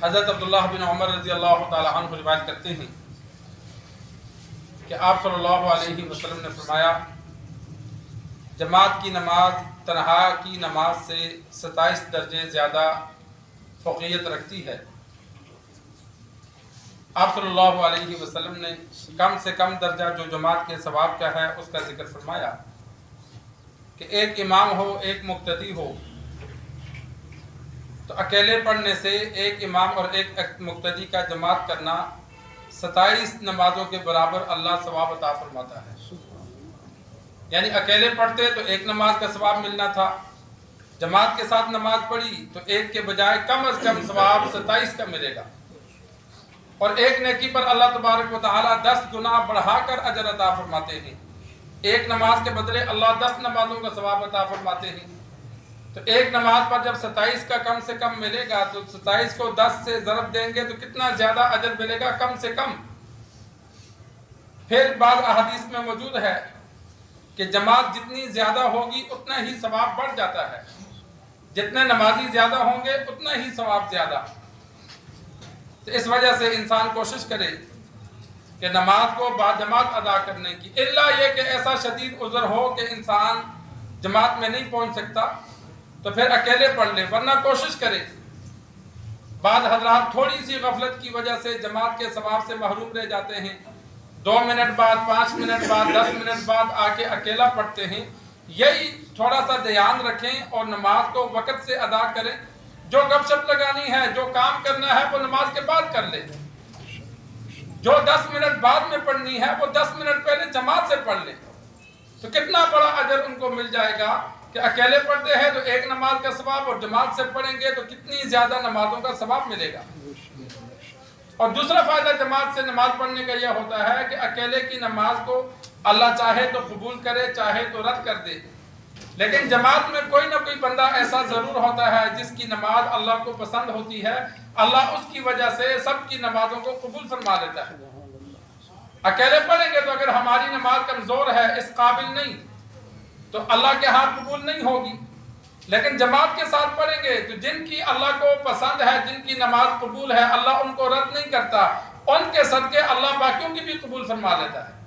حضرت عبداللہ بن عمر رضی اللہ تعالی عنہ روایت کرتے ہیں کہ آپ صلی اللہ علیہ وسلم نے فرمایا جماعت کی نماز تنہا کی نماز سے 27 درجے زیادہ فوقیت رکھتی ہے۔ آپ صلی اللہ علیہ وسلم نے کم سے کم درجہ جو جماعت کے ثواب کا ہے اس کا ذکر فرمایا کہ ایک امام ہو ایک مقتدی ہو تو اکیلے پڑھنے سے ایک امام اور ایک مقتدی کا جماعت کرنا 27 نمازوں کے برابر اللہ ثواب عطا فرماتا ہے۔ یعنی اکیلے پڑھتے تو ایک نماز کا ثواب ملنا تھا، جماعت کے ساتھ نماز پڑھی تو ایک کے بجائے کم از کم ثواب 27 کا ملے گا، اور ایک نیکی پر اللہ تبارک و تعالی 10 گنا بڑھا کر اجر عطا فرماتے ہیں۔ ایک نماز کے بدلے اللہ 10 نمازوں کا ثواب عطا فرماتے ہیں، تو ایک نماز پر جب 27 کا کم سے کم ملے گا تو 27 کو 10 سے ضرب دیں گے تو کتنا زیادہ اجر ملے گا کم سے کم۔ پھر بعض احادیث میں موجود ہے کہ جماعت جتنی زیادہ ہوگی اتنا ہی ثواب بڑھ جاتا ہے، جتنے نمازی زیادہ ہوں گے اتنا ہی ثواب زیادہ۔ تو اس وجہ سے انسان کوشش کرے کہ نماز کو باجماعت ادا کرنے کی، الا یہ کہ ایسا شدید عذر ہو کہ انسان جماعت میں نہیں پہنچ سکتا تو پھر اکیلے پڑھ لے، ورنہ کوشش کرے۔ بعض حضرات تھوڑی سی غفلت کی وجہ سے جماعت کے ثواب سے محروم رہ جاتے ہیں، 2 منٹ بعد 5 منٹ بعد 10 منٹ بعد آ کے اکیلا پڑھتے ہیں۔ یہی تھوڑا سا دھیان رکھیں اور نماز کو وقت سے ادا کریں۔ جو گپ شپ لگانی ہے، جو کام کرنا ہے وہ نماز کے بعد کر لے، جو 10 منٹ بعد میں پڑھنی ہے وہ 10 منٹ پہلے جماعت سے پڑھ لے، تو کتنا بڑا اجر ان کو مل جائے گا کہ اکیلے پڑھتے ہیں تو ایک نماز کا ثواب، اور جماعت سے پڑھیں گے تو کتنی زیادہ نمازوں کا ثواب ملے گا۔ اور دوسرا فائدہ جماعت سے نماز پڑھنے کا یہ ہوتا ہے کہ اکیلے کی نماز کو اللہ چاہے تو قبول کرے، چاہے تو رد کر دے، لیکن جماعت میں کوئی نہ کوئی بندہ ایسا ضرور ہوتا ہے جس کی نماز اللہ کو پسند ہوتی ہے، اللہ اس کی وجہ سے سب کی نمازوں کو قبول فرما لیتا ہے۔ اکیلے پڑھیں گے تو اگر ہماری نماز کمزور ہے، اس قابل نہیں، تو اللہ کے ہاں قبول نہیں ہوگی، لیکن جماعت کے ساتھ پڑھیں گے تو جن کی اللہ کو پسند ہے، جن کی نماز قبول ہے، اللہ ان کو رد نہیں کرتا، ان کے صدقے اللہ باقیوں کی بھی قبول فرما لیتا ہے۔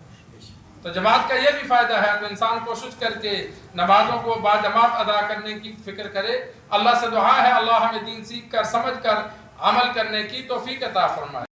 تو جماعت کا یہ بھی فائدہ ہے، تو انسان کوشش کر کے نمازوں کو باجماعت ادا کرنے کی فکر کرے۔ اللہ سے دعا ہے اللہ ہمیں دین سیکھ کر سمجھ کر عمل کرنے کی توفیق عطا فرمائے۔